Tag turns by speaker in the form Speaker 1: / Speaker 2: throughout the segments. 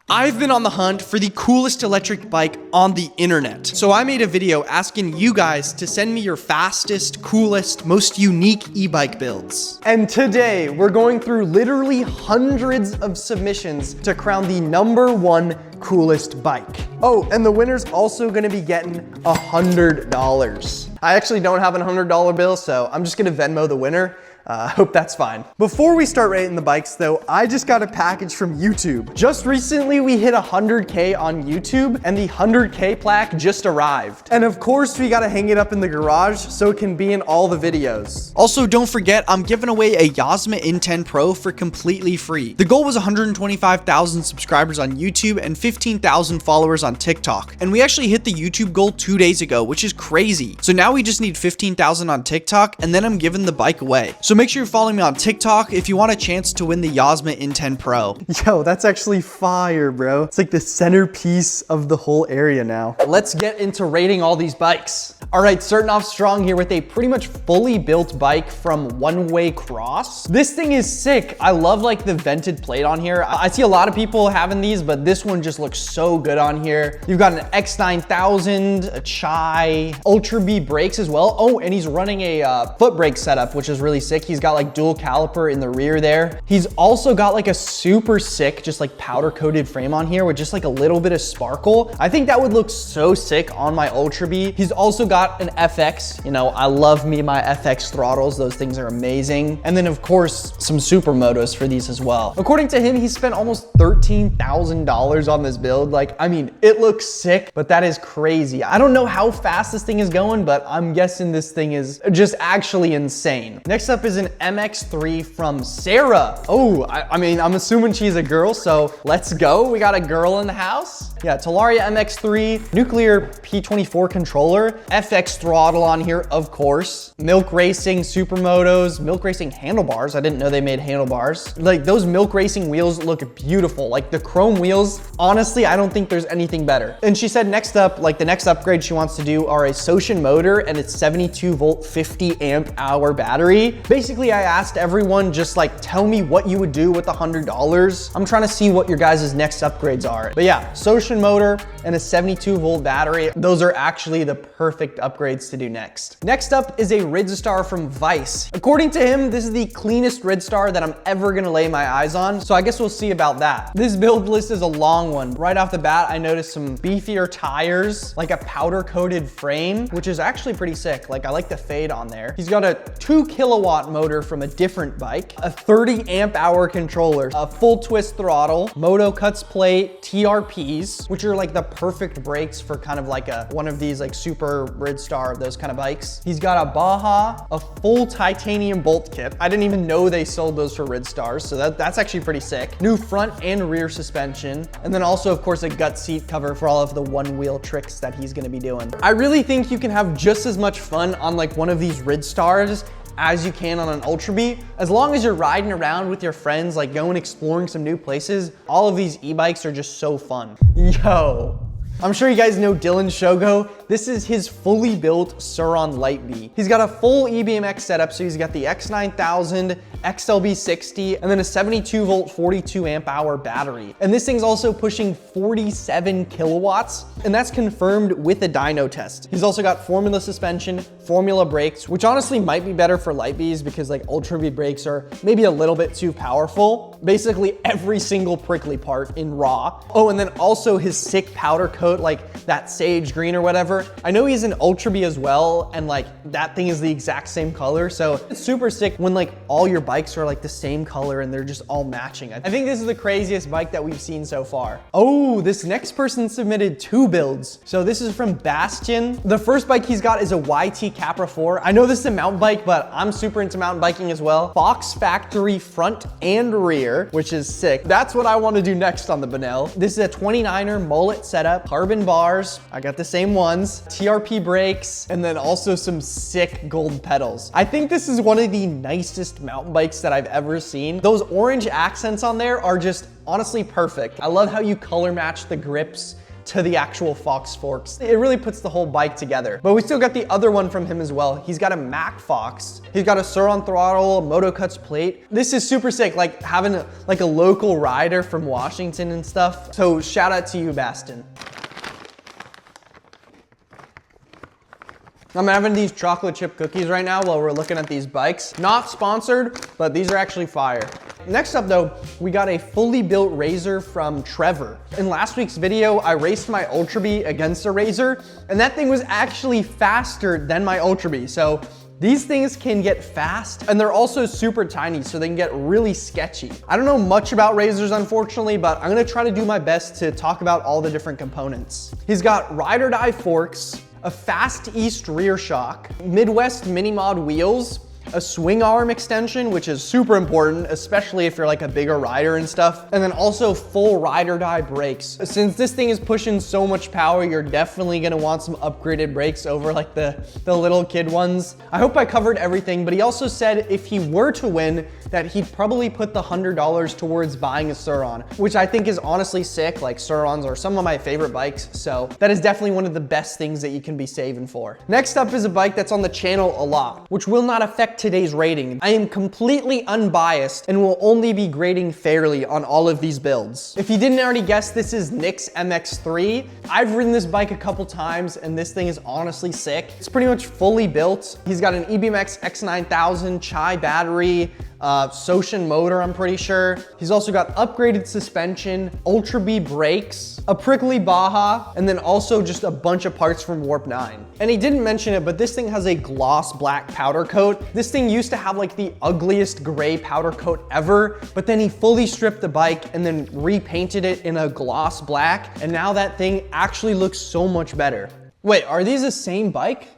Speaker 1: I've been on the hunt for the coolest electric bike on the internet. So I made a video asking you guys to send me your fastest, coolest, most unique e-bike builds. And today we're going through literally hundreds of submissions to crown the #1 coolest bike. Oh, and the winner's also gonna be getting $100. I actually don't have a $100 bill, so I'm just gonna Venmo the winner. Hope that's fine. Before we start rating the bikes though, I just got a package from YouTube. Just recently we hit 100K on YouTube and the 100K plaque just arrived. And of course we gotta hang it up in the garage so it can be in all the videos. Also, don't forget, I'm giving away a Yasma In10 Pro for completely free. The goal was 125,000 subscribers on YouTube and 15,000 followers on TikTok. And we actually hit the YouTube goal 2 days ago, which is crazy. So now we just need 15,000 on TikTok and then I'm giving the bike away. So make sure you're following me on TikTok if you want a chance to win the Yasma In10 Pro. Yo, that's actually fire, bro. It's like the centerpiece of the whole area now. Let's get into rating all these bikes. All right, starting off strong here with a pretty much fully built bike from One Way Cross. This thing is sick. I love like the vented plate on here. I see a lot of people having these, but this one just looks so good on here. You've got an X9000, a Chai, Ultra B brakes as well. Oh, and he's running a foot brake setup, which is really sick. He's got like dual caliper in the rear there. He's also got like a super sick, just like powder coated frame on here with just like a little bit of sparkle. I think that would look so sick on my Ultra B. He's also got an FX. You know, I love me my FX throttles. Those things are amazing. And then of course, some supermotos for these as well. According to him, he spent almost $13,000 on this build. Like, I mean, it looks sick, but that is crazy. I don't know how fast this thing is going, but I'm guessing this thing is just actually insane. Next up is an MX3 from Sarah. Oh, I mean, I'm assuming she's a girl, so let's go. We got a girl in the house. Yeah, Talaria MX3, nuclear P24 controller, FX throttle on here, of course. Milk Racing supermotos, Milk Racing handlebars. I didn't know they made handlebars. Like those Milk Racing wheels look beautiful. Like the chrome wheels, honestly, I don't think there's anything better. And she said next up, like the next upgrade she wants to do are a Surron motor and its 72 volt, 50 amp hour battery. Basically, I asked everyone just like, tell me what you would do with $100. I'm trying to see what your guys' next upgrades are. But yeah, Surron motor and a 72 volt battery. Those are actually the perfect upgrades to do next. Next up is a Ridstar from Vice. According to him, this is the cleanest Ridstar that I'm ever gonna lay my eyes on. So I guess we'll see about that. This build list is a long one. Right off the bat, I noticed some beefier tires, like a powder coated frame, which is actually pretty sick. Like I like the fade on there. He's got a 2 kilowatt motor from a different bike, a 30 amp hour controller, a full twist throttle, Moto Cuts plate, TRPs, which are like the perfect brakes for kind of like one of these like super Ridstar, those kind of bikes. He's got a Baja, a full titanium bolt kit. I didn't even know they sold those for Ridstars, so that's actually pretty sick. New front and rear suspension, and then also of course a gut seat cover for all of the one wheel tricks that he's gonna be doing. I really think you can have just as much fun on like one of these Ridstars as you can on an Ultra B. As long as you're riding around with your friends, like going exploring some new places, all of these e-bikes are just so fun. Yo. I'm sure you guys know Dylan Shogo. This is his fully built Surron Light B. He's got a full EBMX setup, so he's got the X9000, XLB60, and then a 72 volt, 42 amp hour battery. And this thing's also pushing 47 kilowatts, and that's confirmed with a dyno test. He's also got Formula suspension, Formula brakes, which honestly might be better for Light Bs because like Ultra B brakes are maybe a little bit too powerful. Basically every single prickly part in raw. Oh, and then also his sick powder coat, like that sage green or whatever. I know he's an Ultra B as well, and like that thing is the exact same color. So it's super sick when like all your bikes are like the same color and they're just all matching. I think this is the craziest bike that we've seen so far. Oh, this next person submitted 2 builds. So this is from Bastion. The first bike he's got is a YT Capra 4. I know this is a mountain bike, but I'm super into mountain biking as well. Fox Factory front and rear, which is sick. That's what I want to do next on the Benel. This is a 29er mullet setup, carbon bars. I got the same ones, TRP brakes, and then also some sick gold pedals. I think this is one of the nicest mountain bikes that I've ever seen. Those orange accents on there are just honestly perfect. I love how you color match the grips to the actual Fox forks. It really puts the whole bike together. But we still got the other one from him as well. He's got a Mac Fox. He's got a Surron throttle, Moto Cuts plate. This is super sick, like having a local rider from Washington and stuff. So shout out to you, Baston. I'm having these chocolate chip cookies right now while we're looking at these bikes. Not sponsored, but these are actually fire. Next up though, we got a fully built RESPONSIBLY from Trevor. In last week's video, I raced my Ultra Bee against a RESPONSIBLY, and that thing was actually faster than my Ultra Bee. So these things can get fast, and they're also super tiny, so they can get really sketchy. I don't know much about RESPONSIBLYs, unfortunately, but I'm gonna try to do my best to talk about all the different components. He's got ride or die forks, a fast east rear shock, Midwest mini mod wheels, a swing arm extension, which is super important, especially if you're like a bigger rider and stuff, and then also full ride or die brakes. Since this thing is pushing so much power, you're definitely gonna want some upgraded brakes over like the little kid ones. I hope I covered everything, but he also said if he were to win, that he'd probably put the $100 towards buying a Surron, which I think is honestly sick. Like Surrons are some of my favorite bikes, so that is definitely one of the best things that you can be saving for. Next up is a bike that's on the channel a lot, which will not affect today's rating. I am completely unbiased and will only be grading fairly on all of these builds. If you didn't already guess, this is Nick's MX3. I've ridden this bike a couple times and this thing is honestly sick. It's pretty much fully built. He's got an EBMX X9000 Chai battery, Socin motor, I'm pretty sure. He's also got upgraded suspension, Ultra Bee brakes, a prickly Baja, and then also just a bunch of parts from Warp 9. And he didn't mention it, but this thing has a gloss black powder coat. This thing used to have like the ugliest gray powder coat ever, but then he fully stripped the bike and then repainted it in a gloss black, and now that thing actually looks so much better. Wait, are these the same bike?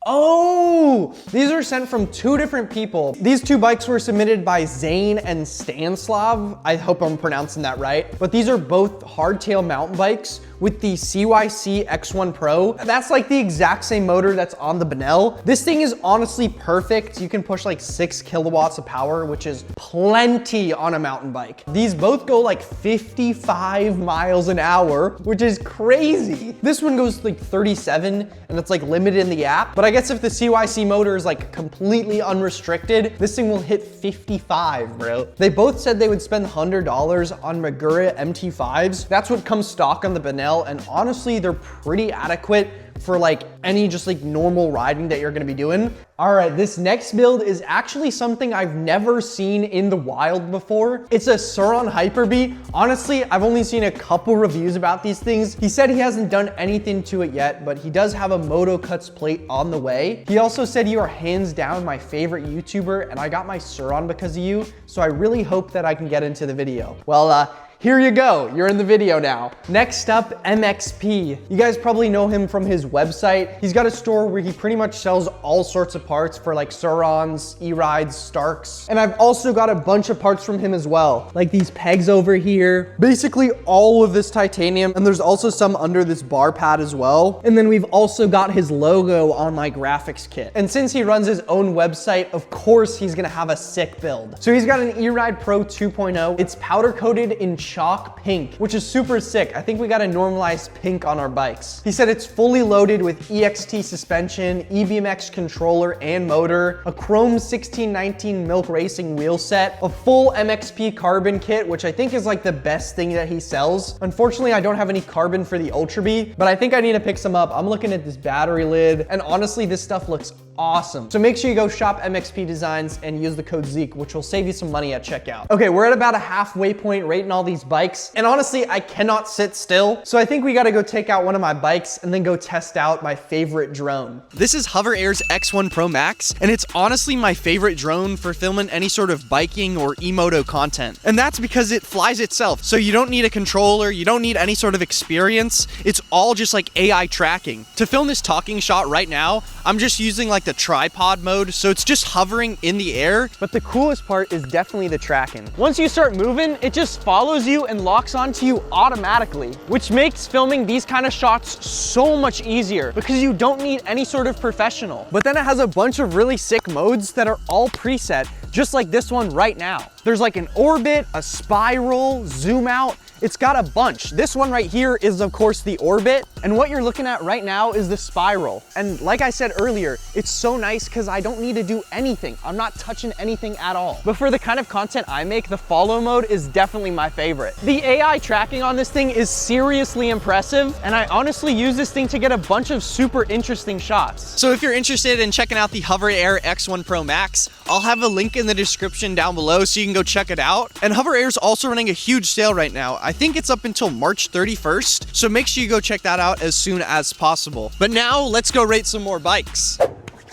Speaker 1: Oh, these are sent from two different people. These two bikes were submitted by Zane and Stanislav. I hope I'm pronouncing that right. But these are both hardtail mountain bikes with the CYC X1 Pro. That's like the exact same motor that's on the Benell. This thing is honestly perfect. You can push like 6 kilowatts of power, which is plenty on a mountain bike. These both go like 55 miles an hour, which is crazy. This one goes like 37 and it's like limited in the app. But I guess if the CYC motor is like completely unrestricted, this thing will hit 55, bro. They both said they would spend $100 on Magura MT5s. That's what comes stock on the Benell, and honestly, they're pretty adequate for like any just like normal riding that you're gonna be doing. All right, this next build is actually something I've never seen in the wild before. It's a Surron Hyper-Bee. Honestly, I've only seen a couple reviews about these things. He said he hasn't done anything to it yet, but he does have a Moto Cuts plate on the way. He also said you are hands down my favorite YouTuber, and I got my Surron because of you, so I really hope that I can get into the video. Well, here you go, you're in the video now. Next up, MXP. You guys probably know him from his website. He's got a store where he pretty much sells all sorts of parts for like Surrons, E-Rides, Starks. And I've also got a bunch of parts from him as well. Like these pegs over here, basically all of this titanium. And there's also some under this bar pad as well. And then we've also got his logo on my graphics kit. And since he runs his own website, of course he's gonna have a sick build. So he's got an E-Ride Pro 2.0. It's powder coated in chalk pink, which is super sick. I think we got to normalize pink on our bikes. He said it's fully loaded with EXT suspension, EBMX controller and motor, a chrome 1619 Milk Racing wheel set, a full MXP carbon kit, which I think is like the best thing that he sells. Unfortunately, I don't have any carbon for the Ultra Bee, but I think I need to pick some up. I'm looking at this battery lid, and honestly, this stuff looks awesome. So make sure you go shop MXP Designs and use the code ZEEK, which will save you some money at checkout. Okay, we're at about a halfway point rating all these bikes, and honestly, I cannot sit still. So I think we gotta go take out one of my bikes and then go test out my favorite drone. This is HOVERAir's X1 PROMAX, and it's honestly my favorite drone for filming any sort of biking or e-moto content. And that's because it flies itself. So you don't need a controller, you don't need any sort of experience. It's all just like AI tracking. To film this talking shot right now, I'm just using like the tripod mode, so it's just hovering in the air. But the coolest part is definitely the tracking. Once you start moving, it just follows you and locks onto you automatically, which makes filming these kind of shots so much easier because you don't need any sort of professional. But then it has a bunch of really sick modes that are all preset, just like this one right now. There's like an orbit, a spiral, zoom out. It's got a bunch. This one right here is of course the orbit. And what you're looking at right now is the spiral. And like I said earlier, it's so nice because I don't need to do anything. I'm not touching anything at all. But for the kind of content I make, the follow mode is definitely my favorite. The AI tracking on this thing is seriously impressive. And I honestly use this thing to get a bunch of super interesting shots. So if you're interested in checking out the HOVERAir X1 PROMAX, I'll have a link in the description down below so you can go check it out. And HOVERAir is also running a huge sale right now. I think it's up until March 31st, so make sure you go check that out as soon as possible. But now let's go rate some more bikes.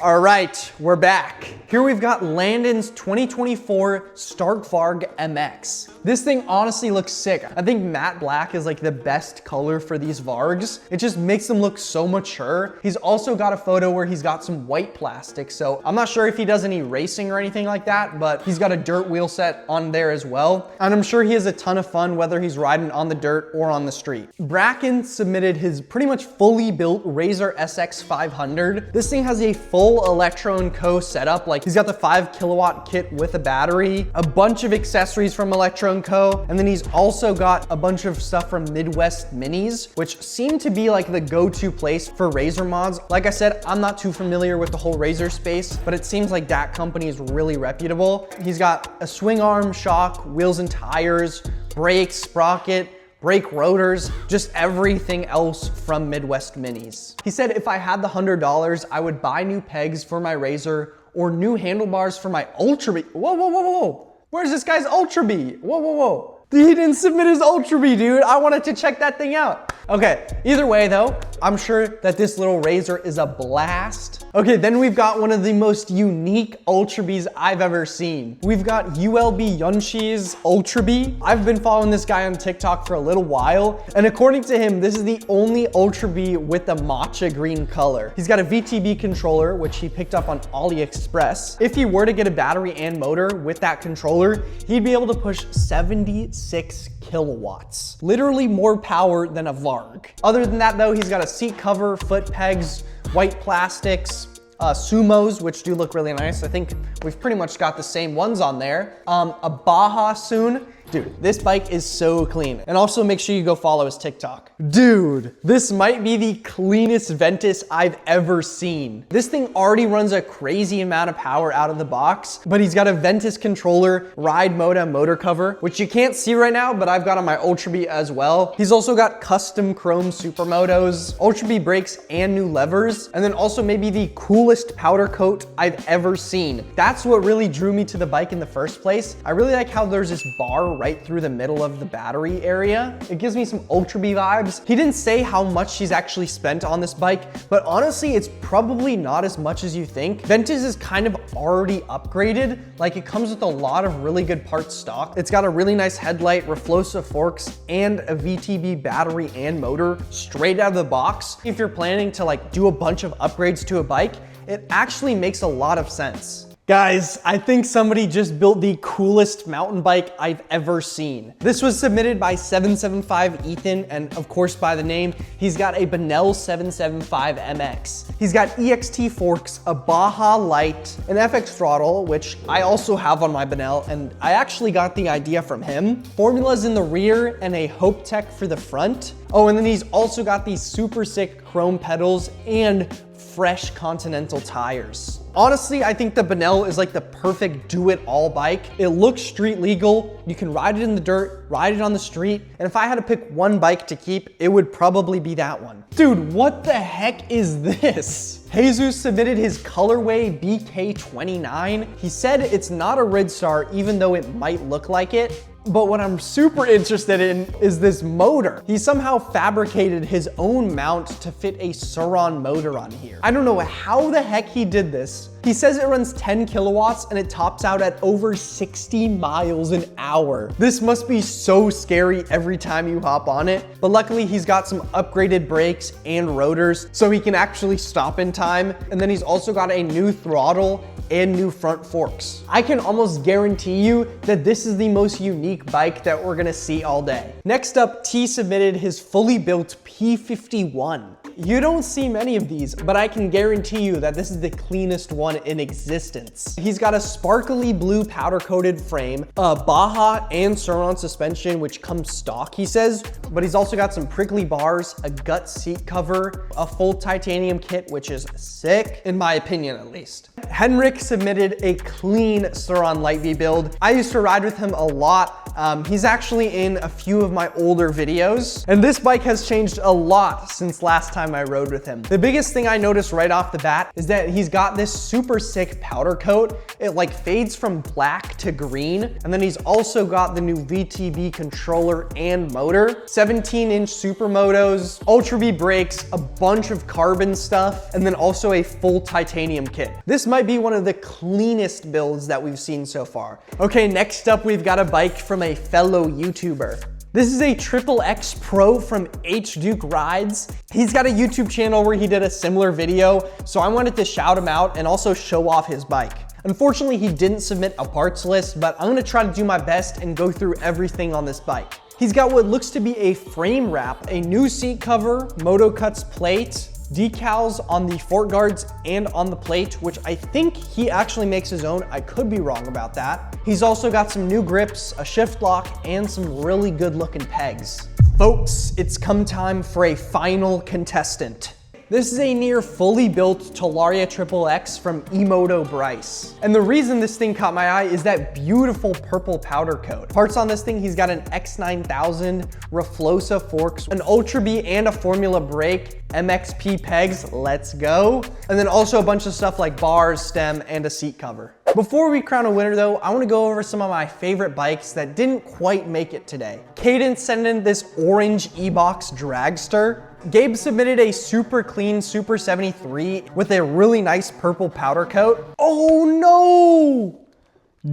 Speaker 1: All right, we're back. Here we've got Landon's 2024 Stark Varg MX. This thing honestly looks sick. I think matte black is like the best color for these Vargs. It just makes them look so mature. He's also got a photo where he's got some white plastic, so I'm not sure if he does any racing or anything like that, but he's got a dirt wheel set on there as well. And I'm sure he has a ton of fun whether he's riding on the dirt or on the street. Bracken submitted his pretty much fully built Razor SX 500. This thing has a full Electro & Co setup. Like, he's got the 5 kilowatt kit with a battery, a bunch of accessories from Electro & Co, and then he's also got a bunch of stuff from Midwest Minis, which seem to be like the go-to place for Razor mods. Like I said, I'm not too familiar with the whole Razor space, but it seems like that company is really reputable. He's got a swing arm, shock, wheels and tires, brakes, sprocket, brake rotors, just everything else from Midwest Minis. He said if I had the $100, I would buy new pegs for my Razor or new handlebars for my Ultra Bee. Whoa, whoa, whoa, whoa, whoa. Where's this guy's Ultra Bee? Whoa, whoa, whoa. He didn't submit his Ultra Bee, dude. I wanted to check that thing out. Okay, either way though, I'm sure that this little Razor is a blast. Okay, then we've got one of the most unique Ultra Bees I've ever seen. We've got ULB Yunshi's Ultra Bee. I've been following this guy on TikTok for a little while, and according to him, this is the only Ultra Bee with the matcha green color. He's got a VTB controller, which he picked up on AliExpress. If he were to get a battery and motor with that controller, he'd be able to push 76 kilowatts. Literally more power than a Varg. Other than that though, he's got a seat cover, foot pegs, white plastics, Sumos, which do look really nice. I think we've pretty much got the same ones on there. A Baja soon. Dude, this bike is so clean. And also make sure you go follow his TikTok. Dude, this might be the cleanest Ventus I've ever seen. This thing already runs a crazy amount of power out of the box, but he's got a Ventus controller, ride mode and motor cover, which you can't see right now, but I've got on my Ultra Bee as well. He's also got custom chrome supermotos, Ultra Bee brakes and new levers, and then also maybe the coolest powder coat I've ever seen. That's what really drew me to the bike in the first place. I really like how there's this bar right through the middle of the battery area. It gives me some Ultra Bee vibes. He didn't say how much he's actually spent on this bike, but honestly, it's probably not as much as you think. Ventus is kind of already upgraded. Like, it comes with a lot of really good parts stock. It's got a really nice headlight, Reflosa forks, and a VTB battery and motor straight out of the box. If you're planning to like do a bunch of upgrades to a bike, it actually makes a lot of sense. Guys, I think somebody just built the coolest mountain bike I've ever seen. This was submitted by 775 Ethan, and of course by the name, he's got a Benell 775 MX. He's got EXT forks, a Baja light, an FX throttle, which I also have on my Benell, and I actually got the idea from him. Formulas in the rear and a Hope Tech for the front. Oh, and then he's also got these super sick chrome pedals and fresh Continental tires. Honestly, I think the Benell is like the perfect do-it-all bike. It looks street legal. You can ride it in the dirt, ride it on the street. And if I had to pick one bike to keep, it would probably be that one. Dude, what the heck is this? Jesus submitted his colorway BK29. He said it's not a Ridstar, even though it might look like it. But what I'm super interested in is this motor. He somehow fabricated his own mount to fit a Surron motor on here. I don't know how the heck he did this. He says it runs 10 kilowatts and it tops out at over 60 miles an hour. This must be so scary every time you hop on it. But luckily he's got some upgraded brakes and rotors so he can actually stop in time. And then he's also got a new throttle and new front forks. I can almost guarantee you that this is the most unique bike that we're gonna see all day. Next up, T submitted his fully built P51. You don't see many of these, but I can guarantee you that this is the cleanest one in existence. He's got a sparkly blue powder coated frame, a Baja and Surron suspension, which comes stock, he says, but he's also got some prickly bars, a gut seat cover, a full titanium kit, which is sick, in my opinion at least. Henrik submitted a clean Surron Light V build. I used to ride with him a lot. He's actually in a few of my older videos, and this bike has changed a lot since last time I rode with him. The biggest thing I noticed right off the bat is that he's got this super sick powder coat. It like fades from black to green, and then he's also got the new VTB controller and motor, 17-inch supermotos, Ultra V brakes, a bunch of carbon stuff, and then also a full titanium kit. This might be one of the cleanest builds that we've seen so far. Okay, next up we've got a bike from a fellow YouTuber. This is a XXX Pro from Duke Rides. He's got a YouTube channel where he did a similar video, so I wanted to shout him out and also show off his bike. Unfortunately, he didn't submit a parts list, but I'm gonna try to do my best and go through everything on this bike. He's got what looks to be a frame wrap, a new seat cover, Moto Cuts plate, decals on the fork guards and on the plate, which I think he actually makes his own. I could be wrong about that. He's also got some new grips, a shift lock, and some really good looking pegs. Folks, it's come time for a final contestant. This is a near fully built Talaria XXX from Emoto Bryce. And the reason this thing caught my eye is that beautiful purple powder coat. Parts on this thing, he's got an X9000, Reflosa forks, an Ultra B and a Formula brake, MXP pegs, let's go. And then also a bunch of stuff like bars, stem, and a seat cover. Before we crown a winner though, I wanna go over some of my favorite bikes that didn't quite make it today. Cadence sent in this orange E-Box Dragster. Gabe submitted a super clean Super 73 with a really nice purple powder coat. Oh no!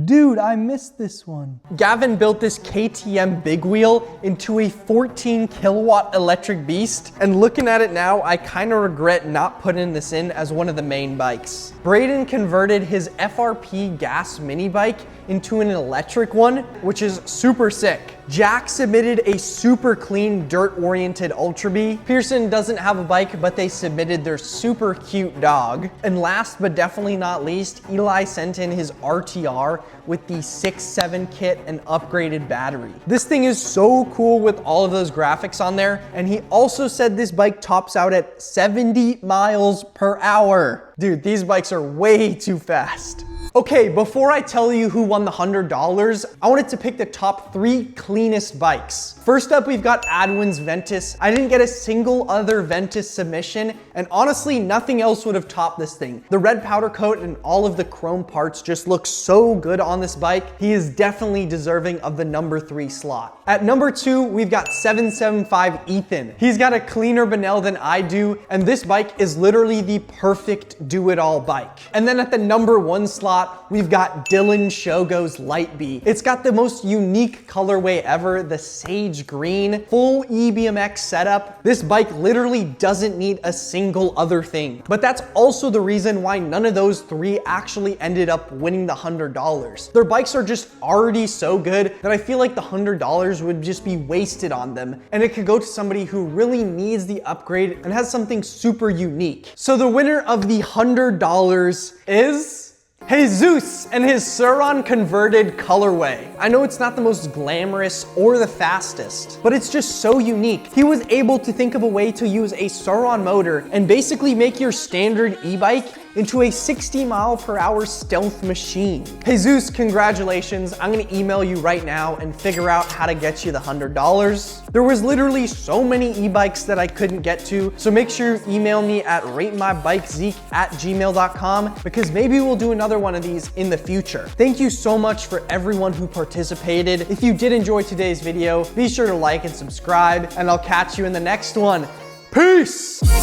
Speaker 1: Dude, I missed this one. Gavin built this KTM big wheel into a 14 kilowatt electric beast. And looking at it now, I kind of regret not putting this in as one of the main bikes. Braden converted his FRP gas mini bike into an electric one, which is super sick. Jack submitted a super clean dirt-oriented Ultra B. Pearson doesn't have a bike, but they submitted their super cute dog. And last but definitely not least, Eli sent in his RTR with the 6.7 kit and upgraded battery. This thing is so cool with all of those graphics on there. And he also said this bike tops out at 70 miles per hour. Dude, these bikes are way too fast. Okay, before I tell you who won the $100, I wanted to pick the top 3 cleanest bikes. First up, we've got Adwin's Ventus. I didn't get a single other Ventus submission, and honestly, nothing else would have topped this thing. The red powder coat and all of the chrome parts just look so good on this bike. He is definitely deserving of the number 3 slot. At number 2, we've got 775 Ethan. He's got a cleaner Benell than I do, and this bike is literally the perfect do-it-all bike. And then at the number 1 slot, we've got Dylan Shogo's Light B. It's got the most unique colorway ever, the sage green, full EBMX setup. This bike literally doesn't need a single other thing. But that's also the reason why none of those 3 actually ended up winning the $100. Their bikes are just already so good that I feel like the $100 would just be wasted on them, and it could go to somebody who really needs the upgrade and has something super unique. So the winner of the $100 is Jesus and his Surron converted colorway. I know it's not the most glamorous or the fastest, but it's just so unique. He was able to think of a way to use a Surron motor and basically make your standard e-bike into a 60 mile per hour stealth machine. Jesus, congratulations. I'm gonna email you right now and figure out how to get you the $100. There was literally so many e-bikes that I couldn't get to, so make sure you email me at ratemybikezeek@gmail.com because maybe we'll do another one of these in the future. Thank you so much for everyone who participated. If you did enjoy today's video, be sure to like and subscribe, and I'll catch you in the next one. Peace!